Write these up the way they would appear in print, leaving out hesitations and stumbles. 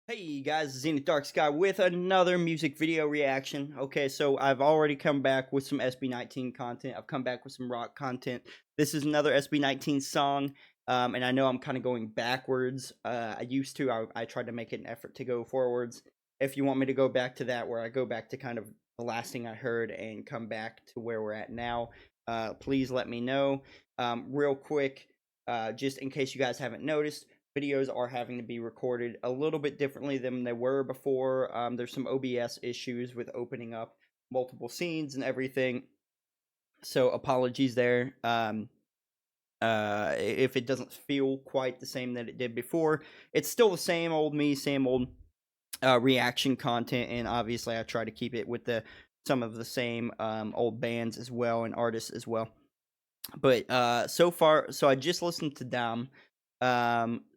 Hey guys, Zenith Darksky with another music video reaction. Okay, so I've already come back with some SB19 content. I've come back with some rock content. This is another SB19 song, and I know I'm kind of going backwards. I tried to make an effort to go forwards. If you want me to go back to that, where I go back to kind of the last thing I heard and come back to where we're at now, please let me know. Real quick, just in case you guys haven't noticed, videos are having to be recorded a little bit differently than they were before. There's some OBS issues with opening up multiple scenes and everything, so apologies there. If it doesn't feel quite the same that it did before, it's still the same old me, same old reaction content, and obviously I try to keep it with some of the same old bands as well and artists as well. But so far, so I just listened to Dam.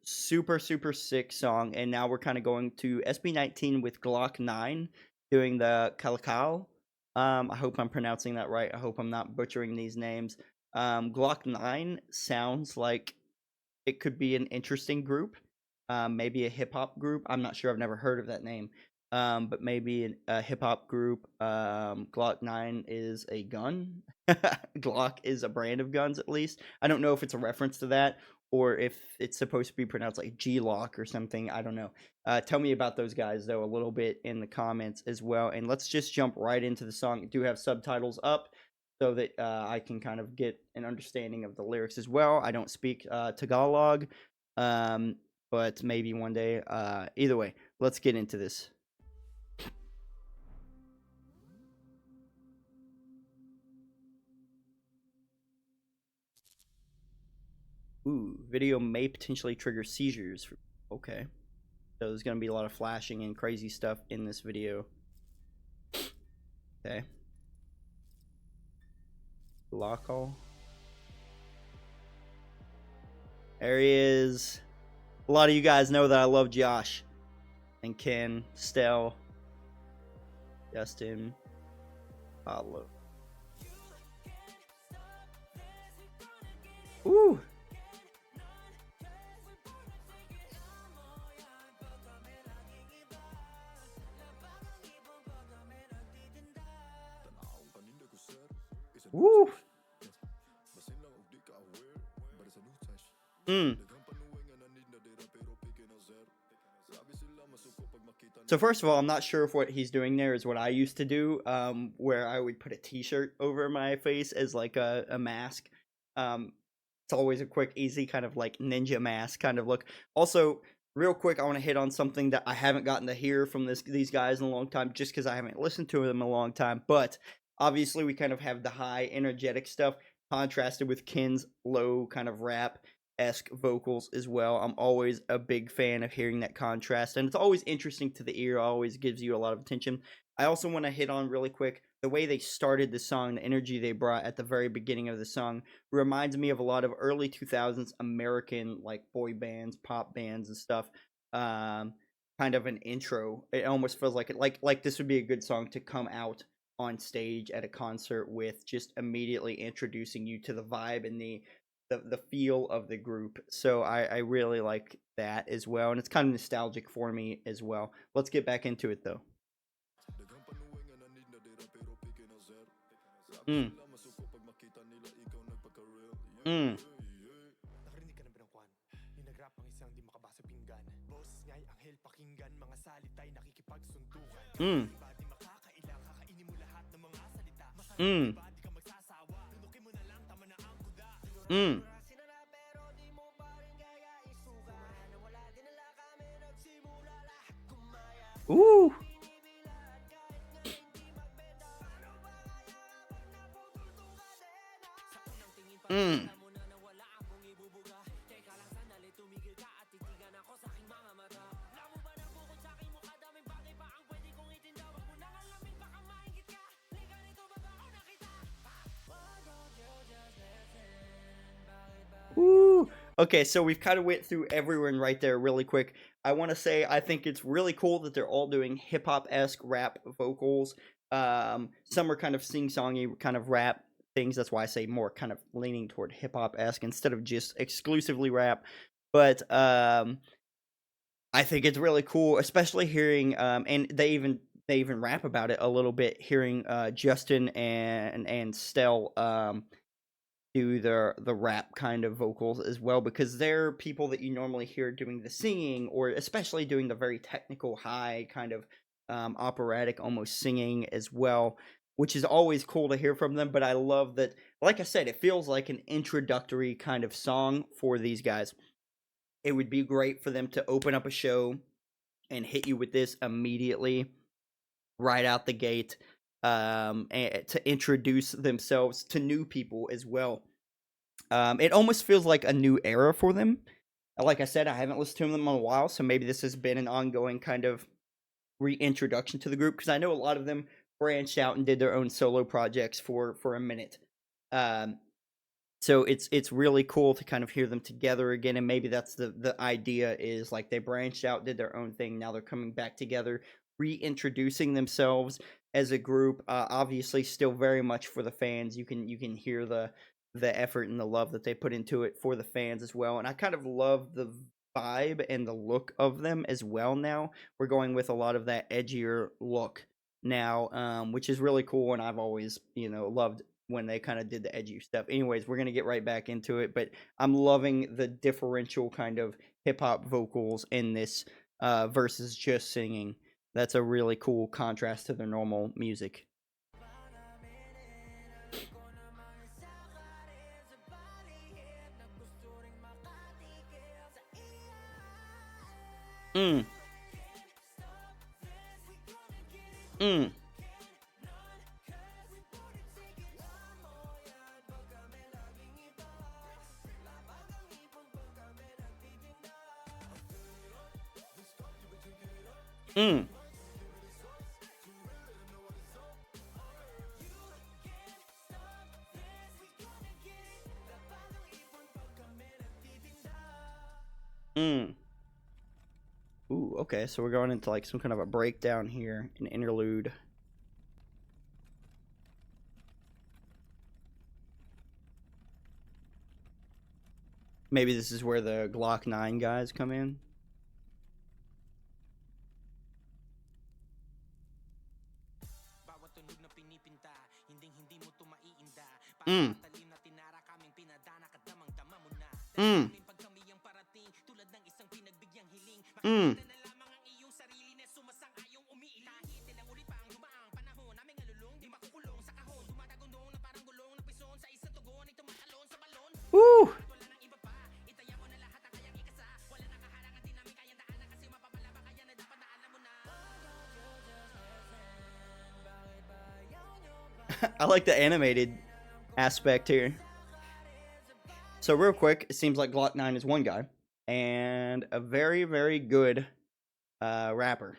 Super sick song, and now we're kind of going to SB19 with GLOC-9 doing the KALAKAL. I hope I'm pronouncing that right. I hope I'm not butchering these names. GLOC-9 sounds like it could be an interesting group. Maybe a hip hop group. I'm not sure. I've never heard of that name. But maybe a hip hop group. GLOC-9 is a gun. Glock is a brand of guns, at least. I don't know if it's a reference to that or if it's supposed to be pronounced like G-Lock or something. I don't know. Tell me about those guys, though, a little bit in the comments as well. And let's just jump right into the song. I do have subtitles up so that I can kind of get an understanding of the lyrics as well. I don't speak Tagalog, but maybe one day. Either way, let's get into this. Ooh, video may potentially trigger seizures. Okay. So there's going to be a lot of flashing and crazy stuff in this video. Okay. Local. There he is. A lot of you guys know that I love Josh and Ken, Stell, Justin, Pablo. Ooh. Woo. So first of all, I'm not sure if what he's doing there is what I used to do, where I would put a t-shirt over my face as like a mask. It's always a quick, easy kind of like ninja mask kind of look. Also, real quick, I want to hit on something that I haven't gotten to hear from these guys in a long time, just because I haven't listened to them in a long time. But obviously, we kind of have the high, energetic stuff contrasted with Ken's low kind of rap-esque vocals as well. I'm always a big fan of hearing that contrast, and it's always interesting to the ear. Always gives you a lot of attention. I also want to hit on really quick the way they started the song, the energy they brought at the very beginning of the song reminds me of a lot of early 2000s American like boy bands, pop bands and stuff. Kind of an intro. It almost feels like like this would be a good song to come out on stage at a concert with, just immediately introducing you to the vibe and the feel of the group. So I really like that as well, and it's kind of nostalgic for me as well. Let's get back into it though. Mm. Mm. Mm. Mm. Mm. Ooh. Mm. Woo. Okay, so we've kind of went through everyone right there really quick. I want to say I think it's really cool that they're all doing hip hop esque rap vocals. Some are kind of sing songy kind of rap things. That's why I say more kind of leaning toward hip hop esque instead of just exclusively rap. But I think it's really cool, especially hearing and they even rap about it a little bit, hearing Justin and Stell do the rap kind of vocals as well, because they're people that you normally hear doing the singing, or especially doing the very technical high kind of operatic almost singing as well, which is always cool to hear from them. But I love that, like I said, it feels like an introductory kind of song for these guys. It would be great for them to open up a show and hit you with this immediately right out the gate, and to introduce themselves to new people as well. It almost feels like a new era for them. Like I said, I haven't listened to them in a while, so maybe this has been an ongoing kind of reintroduction to the group, because I know a lot of them branched out and did their own solo projects for a minute. Um, so it's really cool to kind of hear them together again, and maybe that's the idea, is like they branched out, did their own thing, now they're coming back together, reintroducing themselves as a group. Obviously still very much for the fans. You can hear the effort and the love that they put into it for the fans as well, and I kind of love the vibe and the look of them as well. Now we're going with a lot of that edgier look now, which is really cool, and I've always loved when they kind of did the edgy stuff. Anyways, we're gonna get right back into it, but I'm loving the differential kind of hip hop vocals in this, versus just singing. That's a really cool contrast to their normal music. Mm, mm, mm, mm. Ooh, okay, so we're going into like some kind of a breakdown here, an interlude. Maybe this is where the GLOC-9 guys come in. Mm, mm, mm. Woo! I like the animated aspect here. So real quick, it seems like GLOC-9 is one guy and a very, very good rapper.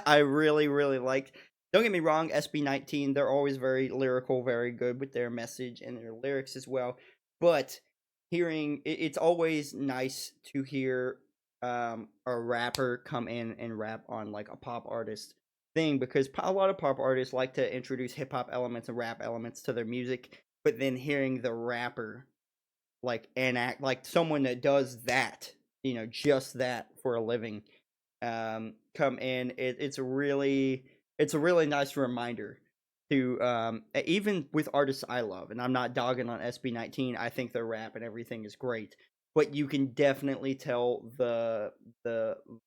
I really, really liked. Don't get me wrong, SB19. They're always very lyrical, very good with their message and their lyrics as well. But it's always nice to hear a rapper come in and rap on like a pop artist thing, because a lot of pop artists like to introduce hip hop elements and rap elements to their music. But then hearing the rapper like enact, like someone that does that, just that for a living, come in, it's a really nice reminder to, even with artists I love, and I'm not dogging on SB19. I think their rap and everything is great, but you can definitely tell the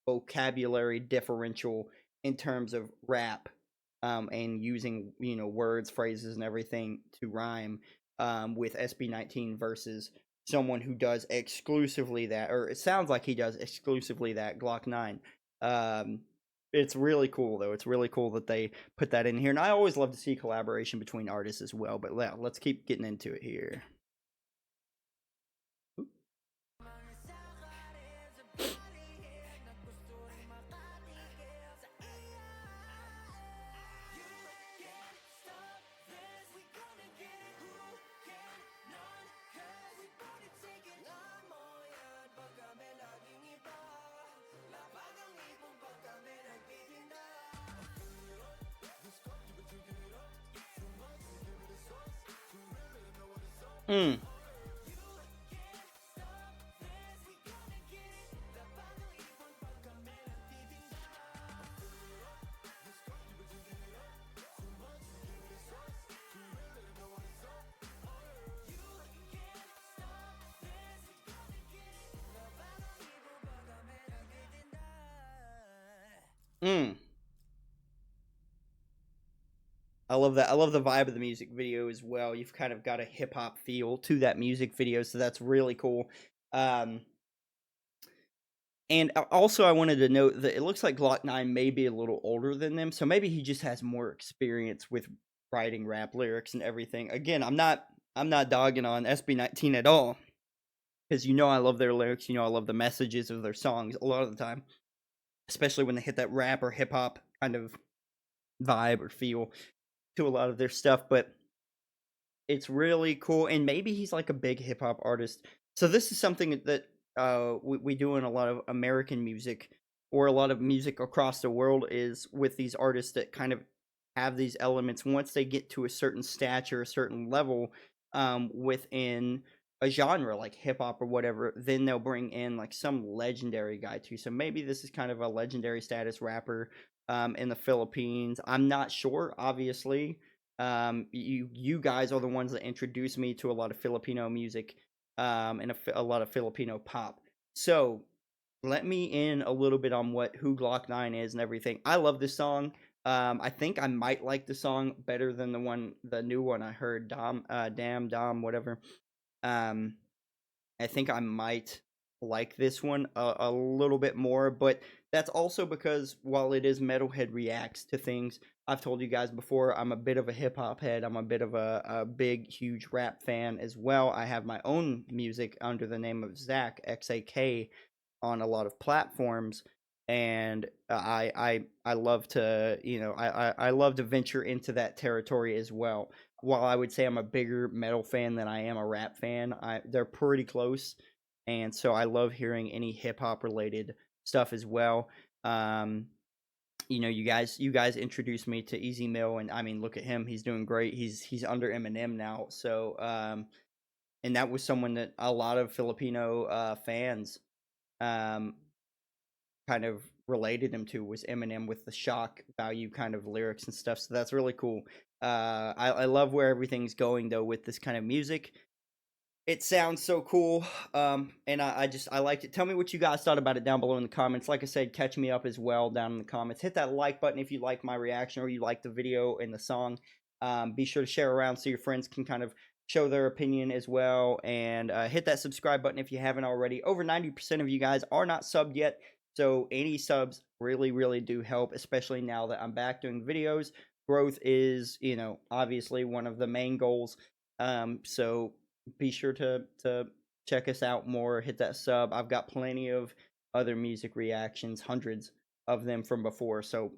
vocabulary differential in terms of rap, and using words, phrases, and everything to rhyme, with SB19 versus someone who does exclusively that, or it sounds like he does exclusively that, GLOC-9. Um, it's really cool though. It's really cool that they put that in here, and I always love to see collaboration between artists as well. But yeah, let's keep getting into it here. Mm. Mm. I love that. I love the vibe of the music video as well. You've kind of got a hip hop feel to that music video, so that's really cool. Um, and also, I wanted to note that it looks like GLOC-9 may be a little older than them, so maybe he just has more experience with writing rap lyrics and everything. Again, I'm not dogging on SB19 at all, because I love their lyrics. I love the messages of their songs a lot of the time, especially when they hit that rap or hip hop kind of vibe or feel to a lot of their stuff. But it's really cool, and maybe he's like a big hip hop artist. So this is something that we do in a lot of American music, or a lot of music across the world, is with these artists that kind of have these elements. Once they get to a certain stature, a certain level, within a genre like hip hop or whatever, then they'll bring in like some legendary guy too. So maybe this is kind of a legendary status rapper in the Philippines. I'm not sure, obviously. You guys are the ones that introduced me to a lot of Filipino music, and a lot of Filipino pop. So let me in a little bit on who GLOC-9 is and everything. I love this song. I think I might like the song better than the new one I heard, Damn Dom, whatever. Um, I think I might like this one a little bit more, but that's also because while it is Metalhead reacts to things, I've told you guys before, I'm a bit of a hip hop head. I'm a bit of a big, huge rap fan as well. I have my own music under the name of Zach, XAK, on a lot of platforms, and I love to I love to venture into that territory as well. While I would say I'm a bigger metal fan than I am a rap fan, they're pretty close, and so I love hearing any hip hop related stuff as well. Um, you guys introduced me to Easy Mill, and I mean, look at him, he's doing great. He's under Eminem now, so and that was someone that a lot of Filipino fans um kind of related him to, was Eminem, with the shock value kind of lyrics and stuff. So that's really cool. I love where everything's going though with this kind of music. It sounds so cool. And I liked it. Tell me what you guys thought about it down below in the comments. Like I said, catch me up as well down in the comments. Hit that like button if you like my reaction or you like the video and the song. Be sure to share around so your friends can kind of show their opinion as well. And hit that subscribe button if you haven't already. Over 90% of you guys are not subbed yet. So any subs really, really do help, especially now that I'm back doing videos. Growth is, obviously one of the main goals. So be sure to check us out more. Hit that sub. I've got plenty of other music reactions, hundreds of them from before. So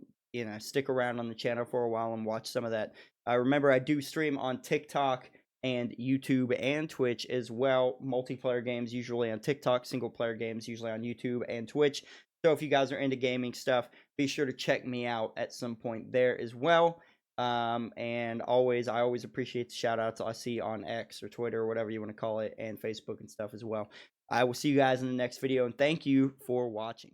stick around on the channel for a while and watch some of that. Remember, I do stream on TikTok and YouTube and Twitch as well. Multiplayer games usually on TikTok, single player games usually on YouTube and Twitch. So if you guys are into gaming stuff, be sure to check me out at some point there as well. And I always appreciate the shout outs I see on X or Twitter or whatever you want to call it, and Facebook and stuff as well. I will see you guys in the next video, and thank you for watching.